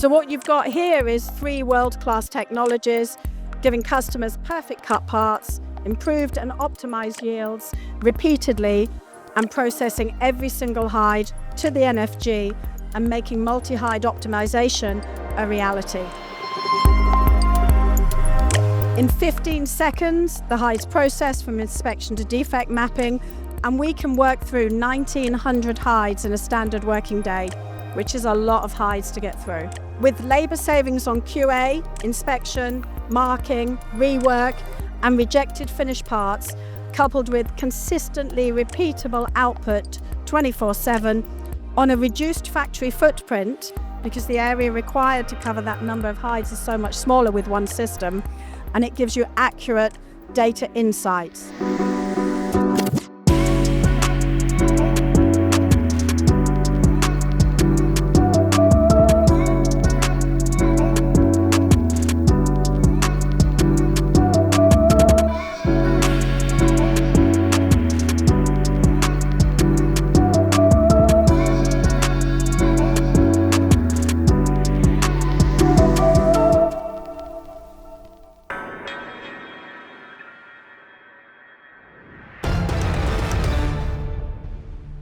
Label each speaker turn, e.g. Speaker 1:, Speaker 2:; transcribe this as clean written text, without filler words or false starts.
Speaker 1: So what you've got here is 3 world-class technologies giving customers perfect cut parts, improved and optimized yields repeatedly, and processing every single hide to the NFG and making multi-hide optimization a reality. In 15 seconds, the hide's processed from inspection to defect mapping, and we can work through 1,900 hides in a standard working day, which is a lot of hides to get through. With labor savings on QA, inspection, marking, rework, and rejected finished parts, coupled with consistently repeatable output 24/7 on a reduced factory footprint, because the area required to cover that number of hides is so much smaller with one system, and it gives you accurate data insights.